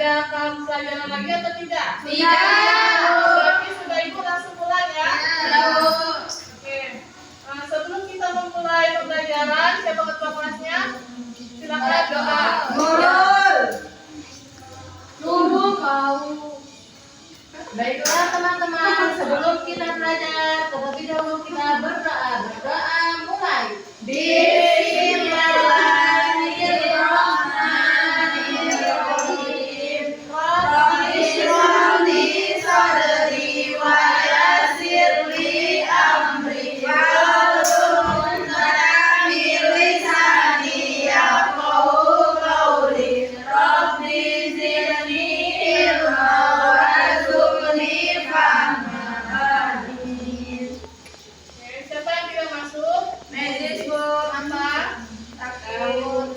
ada pelajaran lagi atau tidak? Tidak. Berarti sudah Ibu langsung mulai ya? Ya, Bu. Oke. Sebelum kita memulai pembelajaran, siapa ketua kelasnya? Silakan doa. Nurul. Tunggu kau. Baiklah teman-teman, sebelum kita belajar, terlebih dahulu kita berdoa. Berdoa mulai. Bismillahirrahmanirrahim. Rabbi shrah li sadri wa yassir li amri wahlul 'uqdatam min lisani yafqahu qawli. Rabbi zidni ilma warzuqni fahma. Oke, siapa yang tidak masuk? Medis, Bu. Apa? Takut.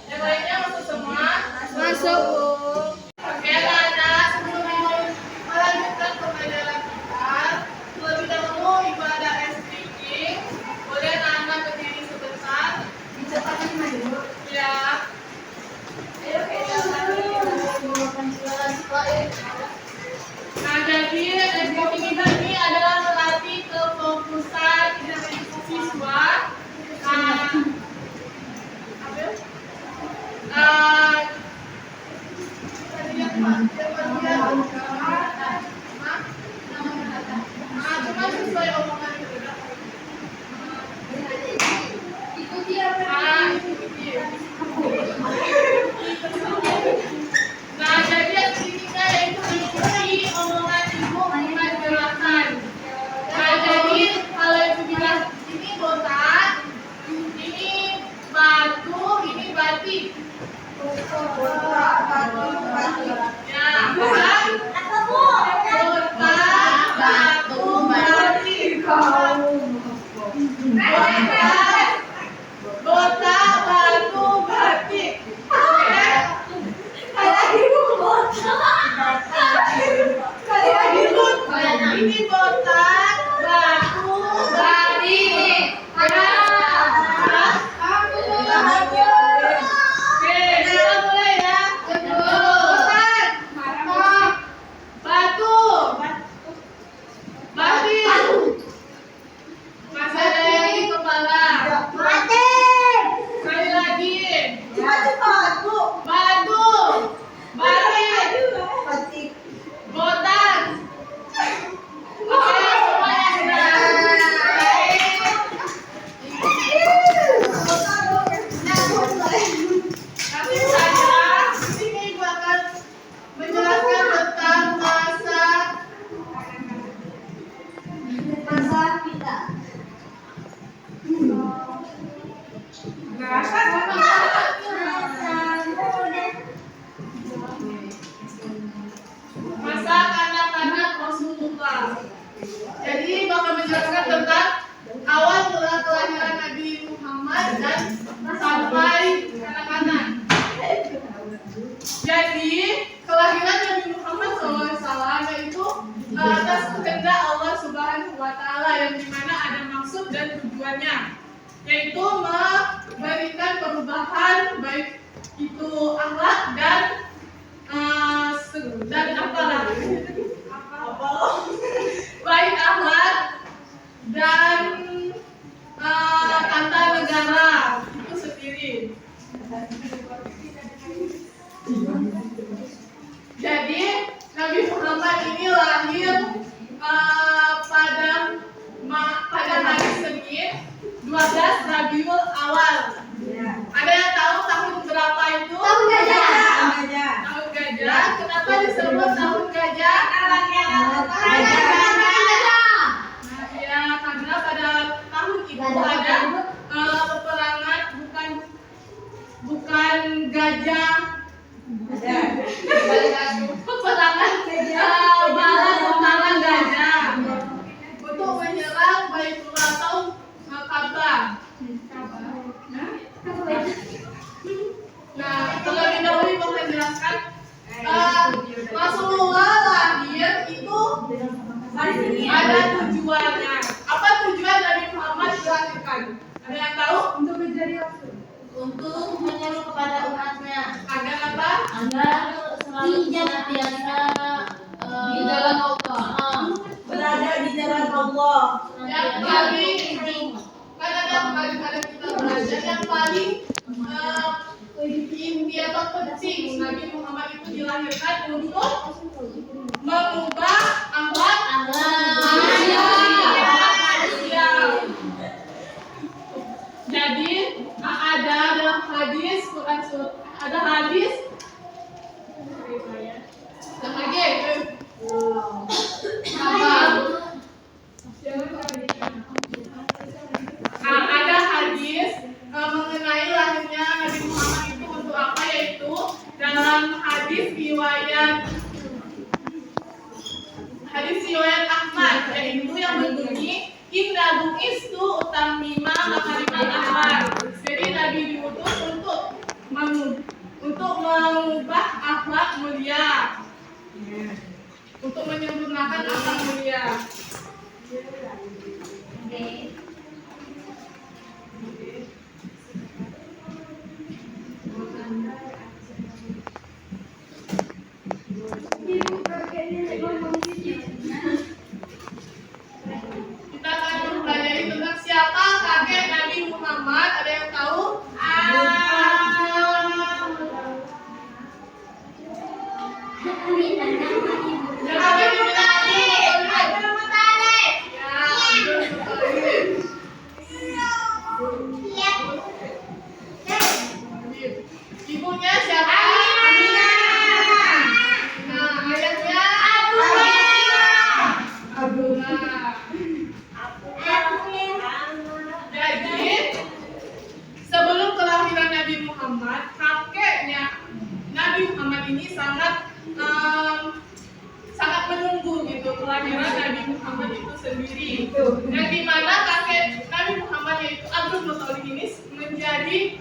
Yang lainnya masuk semua? Masuk, Bu. Oke, anak-anak, sebelum Ibu melanjutkan pembelajaran kita, terlebih dahulu Ibu ada ice breaking. Boleh anak-anak berdiri sebentar? Ya. Nah, jadi ice breaking kita ini adalah melatih kefokusan siswa. Cuma sesuai omongan itu. Ikuti apa? Nah, jadi aktivitasnya yaitu mengikuti omongan ibu dengan gerakan. Nah, jadi kalau ibu bilang ini botak, ini batu, ini batik. Ya, bukan? Botak, batu, batik. Botak, batu, batik. Oke? Ini botak, batu, batik. Oke, kita mulai ya. Botak, batu, batik. Masih ada yang di kepala. Sekali lagi. Batu, batik, botak. Oke, semuanya sudah. Nanti saja, di sini Ibu akan menjelaskan tentang masa masa kanak-kanak Rasulullah. Jadi bakal menjelaskan tentang awal mula kelahiran Nabi Muhammad dan sampai kanak-kanak. Jadi kelahiran Nabi Muhammad SAW yaitu atas kehendak Allah Subhanahu Wa Taala yang dimana ada maksud dan tujuannya, yaitu memberikan perubahan baik itu akhlak dan apalah baik akhlak dan tata negara itu sendiri. Jadi Nabi Muhammad ini lahir pada hari Senin 12 Rabiul Awal. Ada yang tahu tahun berapa itu? Tahun gajah. Tahun gajah. Kenapa disebut tahun gajah? Nah, ya karena pada tahun itu ada peperangan bukan gajah. Peperangan balas gajah untuk menyerang Baitullah atau Ka'bah. Nah, terlebih dahulu Ibu akan jelaskan Rasulullah dilahirkan untuk mengubah akhlak manusia. Jadi ada dalam hadis Quran ada hadis ada hadis mengenai lahirnya Nabi Muhammad itu untuk apa, yaitu dalam hadis riwayat Ahmad, yaitu yang berbunyi inna bu'istu utammima makarimal akhlak. Jadi Nabi diutus untuk mengubah akhlak mulia, untuk menyempurnakan akhlak mulia. Kita akan mempelajari tentang siapa kakek Nabi Muhammad. Ada yang tahu? Ibunya siapa? Ayahnya Jadi sebelum kelahiran Nabi Muhammad, kakeknya Nabi Muhammad ini sangat menunggu gitu kelahiran Nabi Muhammad itu sendiri. Dan di mana kakek Nabi Muhammad yaitu Abdul Muthalib ini menjadi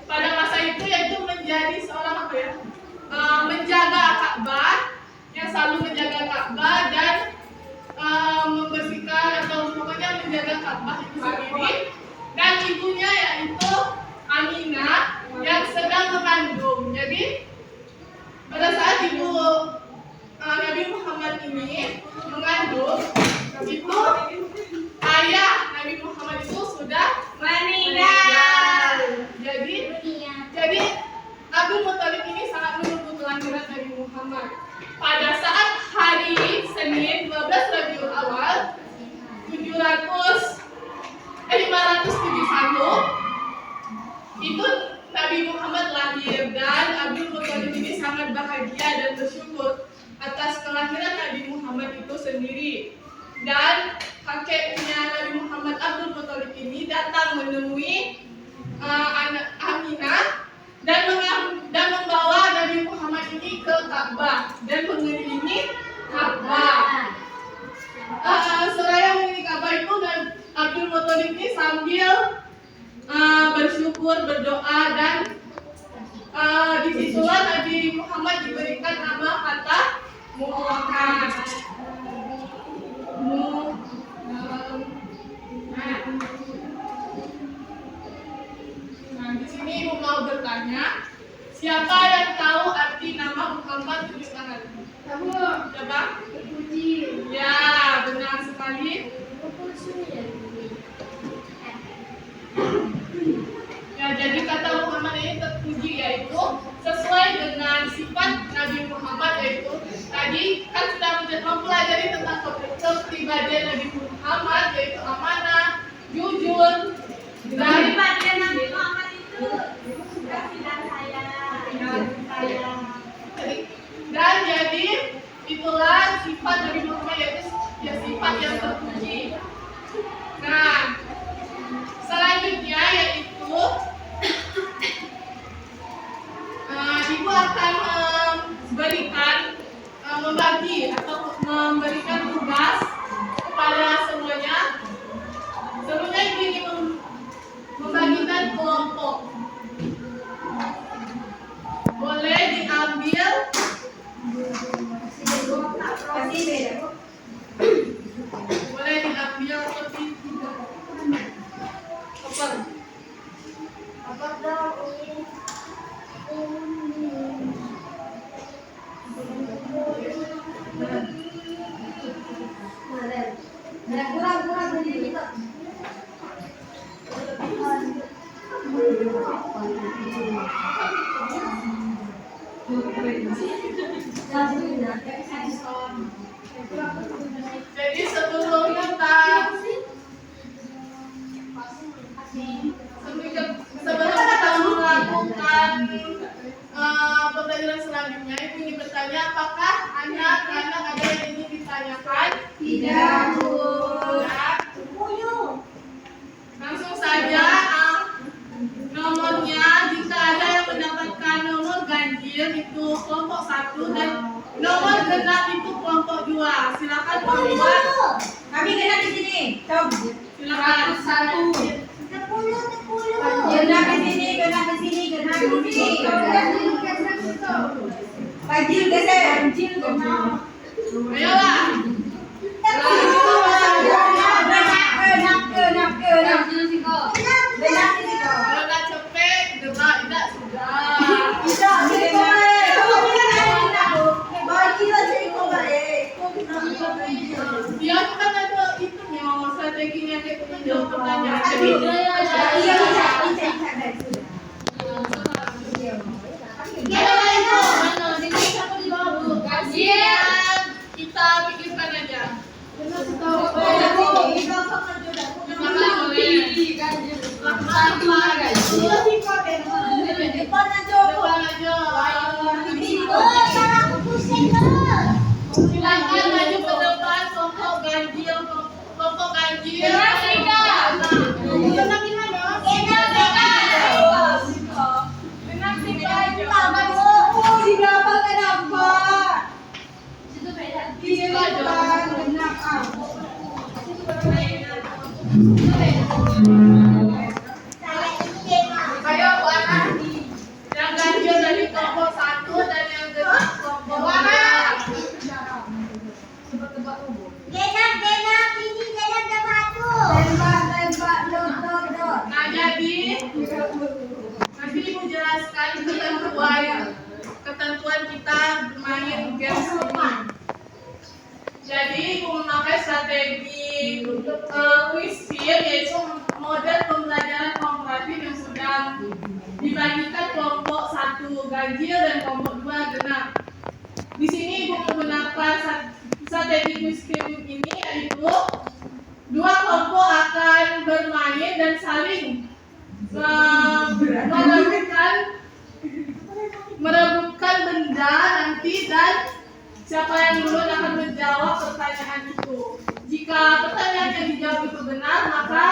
pada masa itu yaitu menjadi seorang apa ya? Menjaga Ka'bah, yang selalu menjaga Ka'bah dan membersihkan atau pokoknya menjaga Ka'bah itu sendiri. Dan ibunya yaitu Aminah yang sedang mengandung. Jadi pada saat ibu Nabi Muhammad ini mengandung, itu ayah Nabi Muhammad itu sudah meninggal. Jadi Abdul Muthalib ini sangat menunggu kelahiran Nabi Muhammad. Pada saat hari Senin 12 Rabiul Awal 571 itu Nabi Muhammad lahir, dan Abdul Muthalib ini sangat bahagia dan bersyukur atas kelahiran Nabi Muhammad itu sendiri. Dan kakeknya Nabi Muhammad Abdul Muthalib ini datang menemui anak Aminah dan membawa Nabi Muhammad ini ke Ka'bah dan mengelilingi Ka'bah. Seraya mengelilingi Ka'bah itu, dan Abdul Muthalib ini sambil bersyukur, berdoa, dan disitulah Nabi Muhammad diberikan nama kata Muhammad. Nah, di sini ibu mau bertanya, siapa yang tahu arti nama Muhammad 7 tangan? Tahu. Coba. Terpuji. Ya, benar sekali. Ya, jadi kata Muhammad ini terpuji, yaitu sesuai dengan sifat Nabi Muhammad, yaitu tadi kan sudah mempelajari tentang kepribadian Nabi Muhammad, yaitu amanah, jujur, dan Nabi Muhammad itu kasih dan sayang. Dan jadi itulah sifat Nabi Muhammad, yaitu ya sifat yang terpuji. Nah, selanjutnya yaitu ibu akan membagi atau memberikan tugas kepada semuanya. Sebelumnya ibu ingin membagikan kelompok. Boleh diambil. Boleh diambil seperti tidak. Apa dong? Jadi sebelum kita melakukan pembelajaran selanjutnya, ibu ingin bertanya, apakah anak-anak ada yang ingin ditanyakan? Tidak, Bu. Langsung saja, nomornya jika ada yang mendapatkan nomor ganjil itu kelompok 1 dan nomor genap itu kelompok 2. Silakan membuat. Kami genap di sini. Coba. Silakan. 101. Genap di sini, genap di sini, genap di sini. Ganjil geser. Ganjil genap. Ayolah. Genap di sini kok. Kalau nggak cepet, genap tidak sudah. Tidak, Dia tuh kan ada itunya, strateginya dia tuh menjawab pertanyaan. Jadi kita pikirkan aja. Silakan maju ke depan kelompok ganjil. Kelompok ganjil. Ayo Bu Ana, yang ganjil dari kelompok 1 dan yang genap kelompok 2. Nah jadi nanti Ibu jelaskan ketentuan kita bermain games ini. Jadi Ibu memakai strategi quiz fear, yaitu model pembelajaran komparatif yang sudah dibagikan kelompok 1 ganjil dan kelompok 2 genap. Di sini Ibu menggunakan strategi quiz fear ini, yaitu dua kelompok akan bermain dan saling merebutkan benda nanti, dan siapa yang duluan akan menjawab pertanyaan itu. Jika pertanyaan yang dijawab itu benar, maka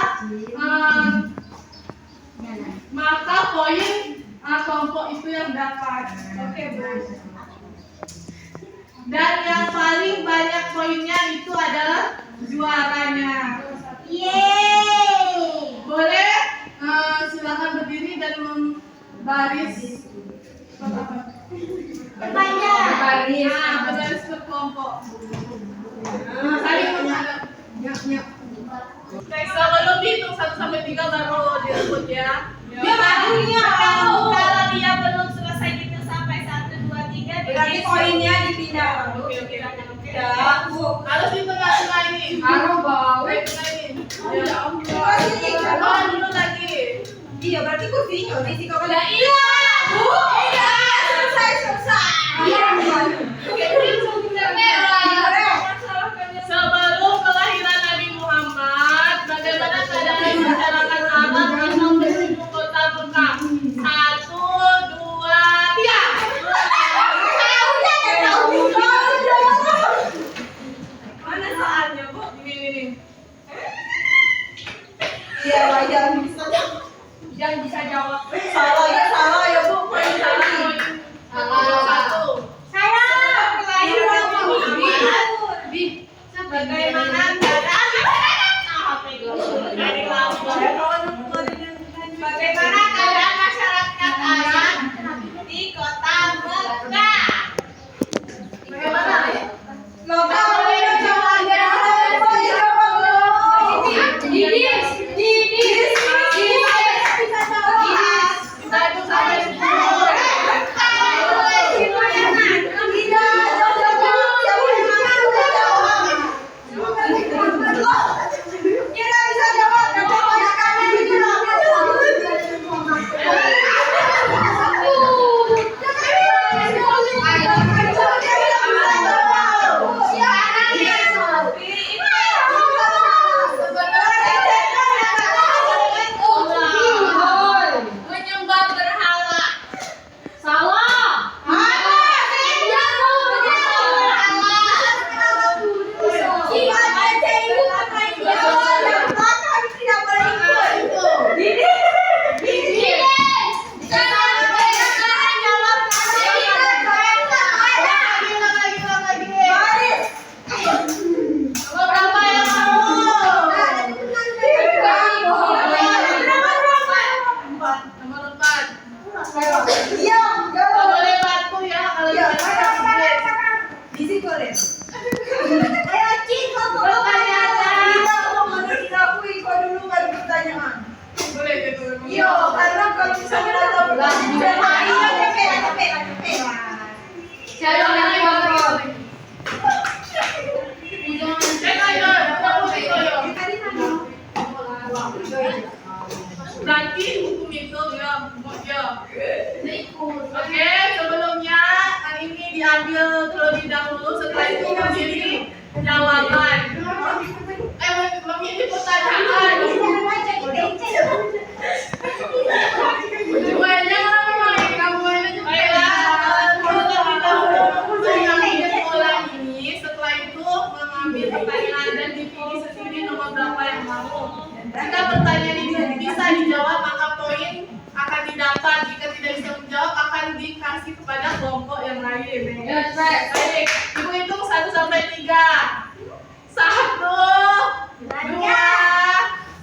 poin kelompok itu yang dapat. Oke, Bu. Dan yang paling banyak poinnya itu adalah juaranya. Yeay. Boleh silakan berdiri dan membaris berbaris berkelompok. Saling menghadap. Sebelum dihitung 1 sampai 3 baru direbut ya. Kalau dia belum selesai gitu sampai 1, 2, 3, berarti poinnya dipindah. Oke. Ya, Bu. Harus di tengah-tengah ini. Tengah ini. Dulu lagi. Iya, berarti kursinya isi kau Ya iya, Bu. Iya, selesai. Iya. Sebelum kelahiran Nabi Muhammad, bagaimana keadaan masyarakat Arab yang berhidup kota Mekah? 1, 2, 3. Mana soalnya, Bu? Ini. Iya, jangan bisa jawab. Salah ya, Bu. Salah. diambil terlebih dahulu, setelah itu memilih jawaban. Memilih pertanyaan. Semuanya kamu aja. Baiklah, terlebih dahulu mengambil pola ini, setelah itu mengambil pertanyaan dan dipilih sendiri nomor berapa yang mau. Jika pertanyaan ini bisa dijawab, maka poin akan didapat. Jika tidak bisa menjawab, akan dikasih kepada kelompok yang lain. Baik, ibu hitung 1 sampai 3. 1, 2, 3.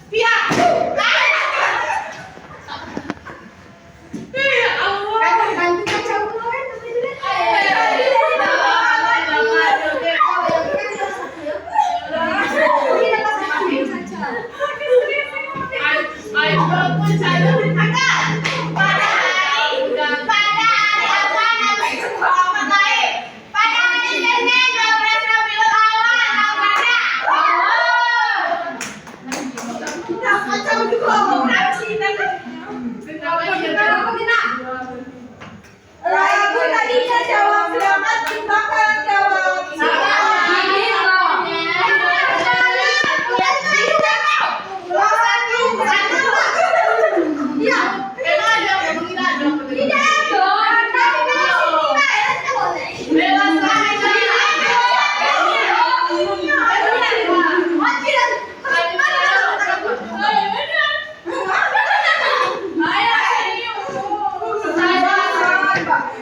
Ya Allah. Ibu tadinya jawab selamat, bahkan jawab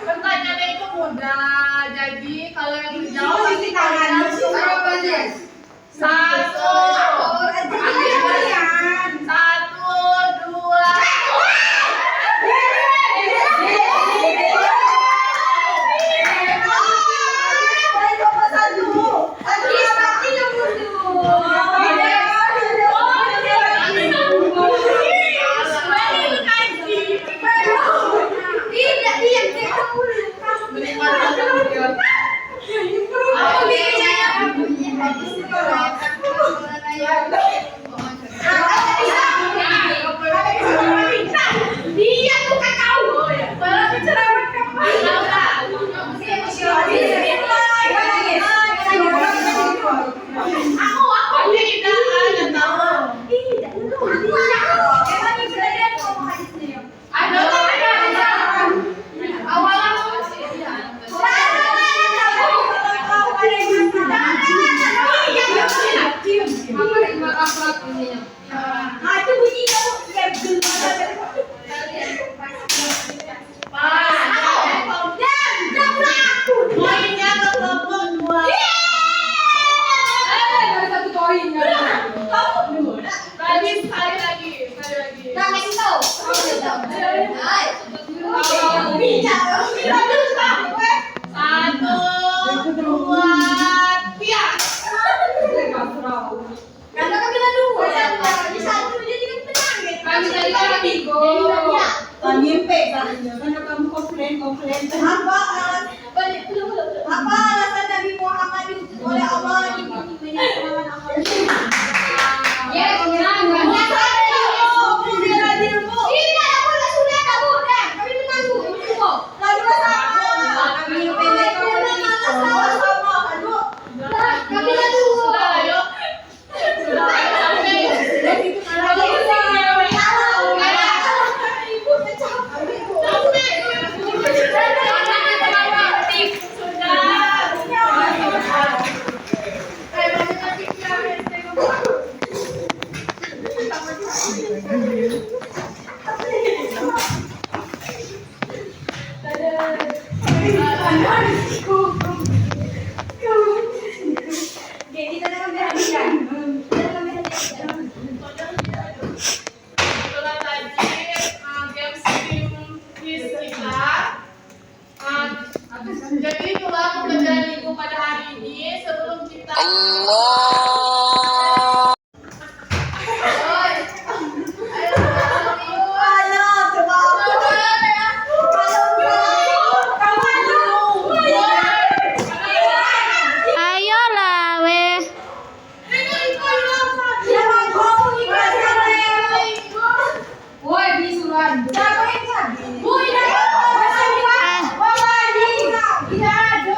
Pertanyaannya itu mudah, jadi kalau yang dijawab pasti kalian satu, dua. Poinnya ke kelompok 2. Tadi sekali lagi. Satu, dua, tiga. Apa alasan Nabi Muhammad diutus oleh Allah dibimbing dengan amal? Itulah tadi games tim quiz kita. Jadi itulah pekerjaan ibu pada hari ini. Sebelum kita Ayolah weh. Woi, bisuran. Siapa yang tadi? Bu, ini. Tidak ada.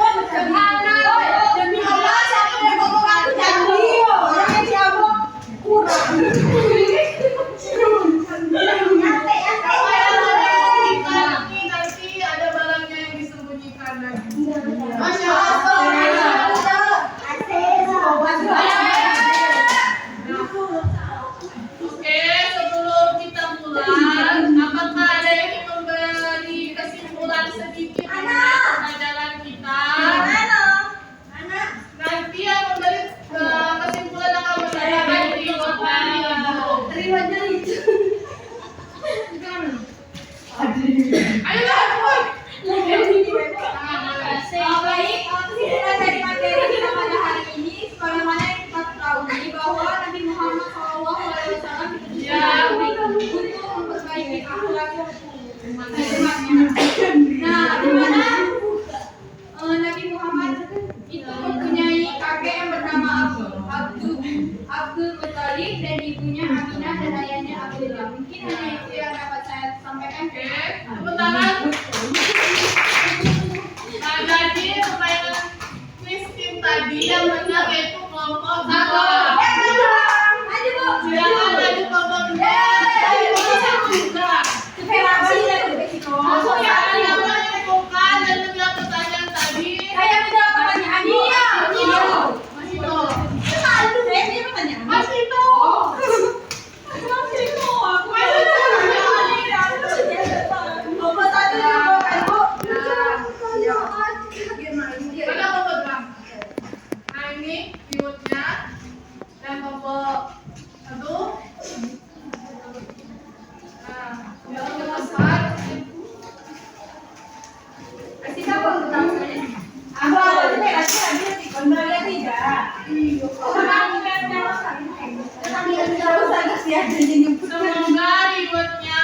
Semoga hidupnya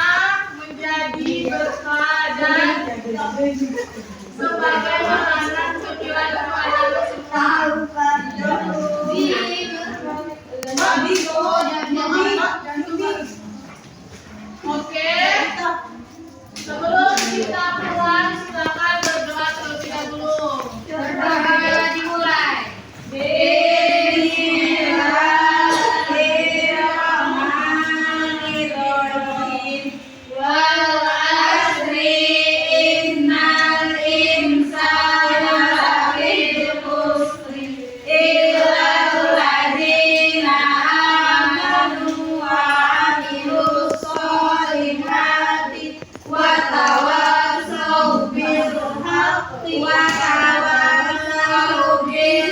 menjadi berkah dan sebagai makanan pikiran Oke, sebelum kita pulang, silakan berdoa terlebih dahulu. Berdoa dimulai.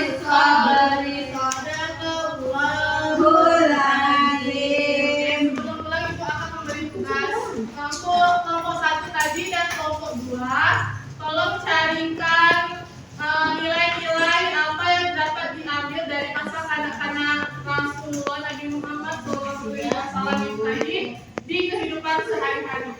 Sebelum pulang ibu akan memberi tugas untuk kelompok 1 tadi dan kelompok 2. Tolong carikan nilai-nilai apa yang dapat diambil dari masa kanak-kanak Rasulullah Nabi Muhammad SAW ini tadi di kehidupan sehari-hari.